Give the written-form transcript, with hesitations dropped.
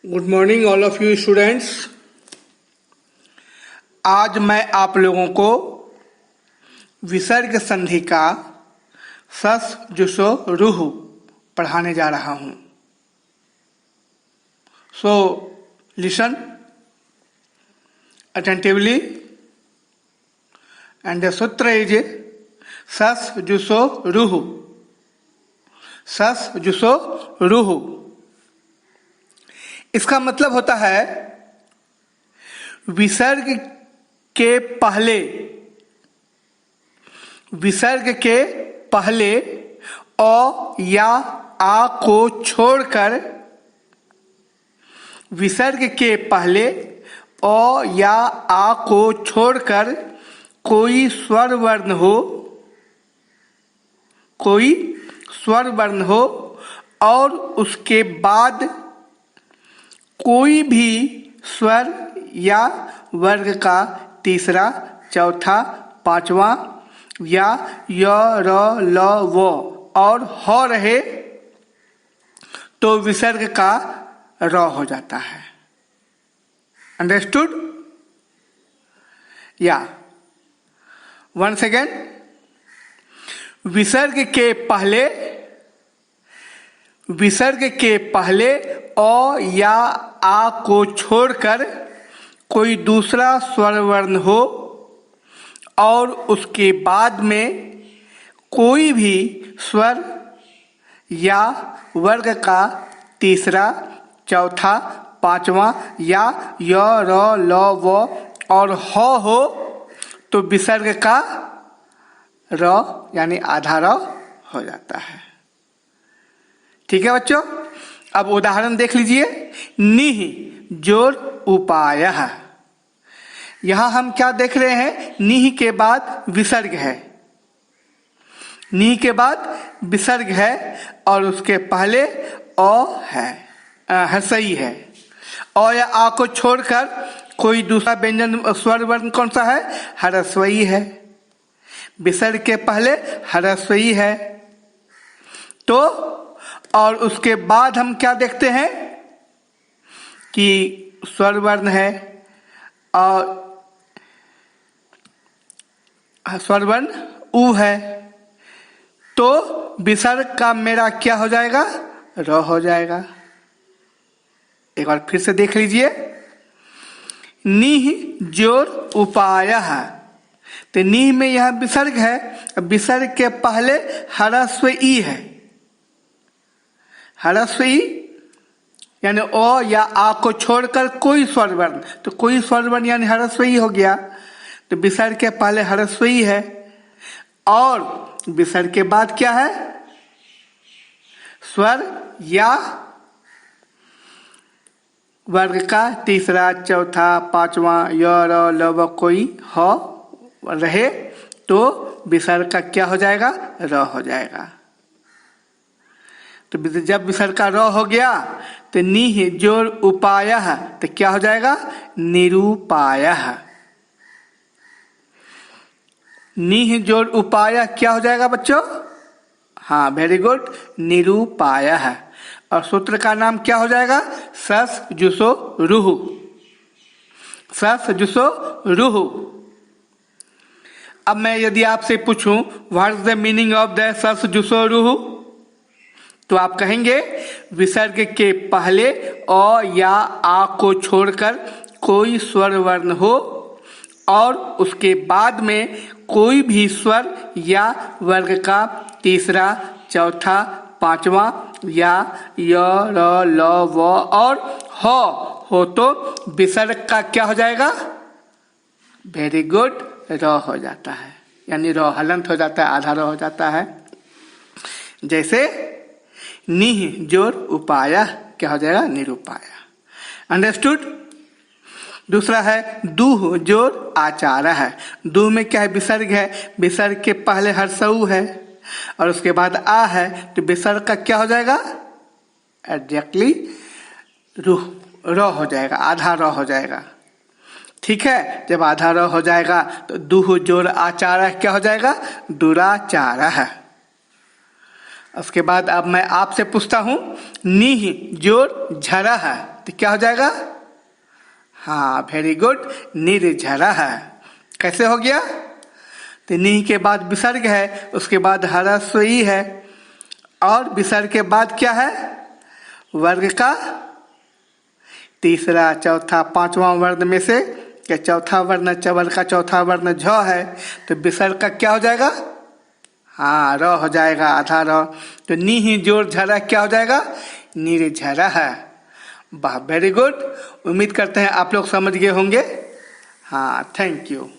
Good morning all of you students. आज मैं आप लोगों को विसर्ग संधि का सस जुसो रूह पढ़ाने जा रहा हूं। So listen attentively and the सूत्र इज सस जुसो रूह। सस जुसो रूह, इसका मतलब होता है विसर्ग के पहले अ या आ को छोड़कर, विसर्ग के पहले अ या आ को छोड़कर कोई स्वर वर्ण हो और उसके बाद कोई भी स्वर या वर्ग का तीसरा, चौथा, पांचवा या य, र, ल, व और ह रहे तो विसर्ग का र हो जाता है। अंडरस्टूड? या वंस अगेन, विसर्ग के पहले अ या आ को छोड़कर कोई दूसरा स्वर वर्ण हो और उसके बाद में कोई भी स्वर या वर्ग का तीसरा, चौथा, पांचवा या य, र, ल, व और ह हो तो विसर्ग का र यानी आधा र हो जाता है। ठीक है बच्चों, अब उदाहरण देख लीजिए। निह जोर उपायः, यहां हम क्या देख रहे हैं? निह के बाद विसर्ग है, निह के बाद विसर्ग है और उसके पहले अ है, हर्सई है। अ या आ को छोड़कर कोई दूसरा व्यंजन स्वर वर्ण कौन सा है? हरस्वई है। विसर्ग के पहले हरस्वई है। तो और उसके बाद हम क्या देखते हैं कि स्वर वर्ण है और स्वर वर्ण उ है, तो विसर्ग का मेरा क्या हो जाएगा? र हो जाएगा। एक बार फिर से देख लीजिए। निह जोर उपायः, तो निह में यह विसर्ग है, विसर्ग के पहले हरस्व ई है। हरस्व ई यानी अ या आ को छोड़कर कोई स्वर वर्ण, तो कोई स्वर वर्ण यानी हरस्व ई हो गया। तो विसर्ग के पहले हरस्व ई है और विसर्ग के बाद क्या है? स्वर या वर्ग का तीसरा, चौथा, पांचवा य, र, ल, व कोई ह रहे तो विसर्ग का क्या हो जाएगा? र हो जाएगा। तो जब विसर्ग का र हो गया तो निह जोर उपायः, तो क्या हो जाएगा? निरूपायः। निह जोर उपायः क्या हो जाएगा बच्चों? हाँ, वेरी गुड, निरूपायः। और सूत्र का नाम क्या हो जाएगा? सस जुसो रूह। सस जुसो रूह। अब मैं यदि आपसे पूछूं what is the meaning of the सस जुसो रूह, तो आप कहेंगे विसर्ग के पहले अ या आ को छोड़कर कोई स्वर वर्ण हो और उसके बाद में कोई भी स्वर या वर्ग का तीसरा, चौथा, पांचवा या य, र, ल, व और ह हो तो विसर्ग का क्या हो जाएगा? वेरी गुड, र हो जाता है, यानी र हलंत हो जाता है, आधा र हो जाता है। जैसे निह जोर उपायः क्या हो जाएगा? निरूपायः। अंडरस्टूड? दूसरा है दूह जोर आचारः। दूह में क्या है? विसर्ग है, विसर्ग के पहले हर्षऊ है और उसके बाद आ है, तो विसर्ग का क्या हो जाएगा? एग्जैक्टली रूह, र हो जाएगा, आधा र हो जाएगा। ठीक है, जब आधा र हो जाएगा तो दूह जोर आचारः क्या हो जाएगा? दुराचारः। उसके बाद अब मैं आपसे पूछता हूं, नी जोर झरा है तो क्या हो जाएगा? हाँ, वेरी गुड, निर्झरा है। कैसे हो गया? तो नी के बाद विसर्ग है, उसके बाद ह्रस्व ई है, और विसर्ग के बाद क्या है? वर्ग का तीसरा, चौथा, पांचवा वर्ण में से क्या चौथा वर्ण, चवर का चौथा वर्ण झ है, तो विसर्ग का क्या हो जाएगा? हाँ, र हो जाएगा, आधा र। तो नी ही जोर झरा क्या हो जाएगा? निर्झरा है। वाह, वेरी गुड। उम्मीद करते हैं आप लोग समझ गए होंगे। हाँ, थैंक यू।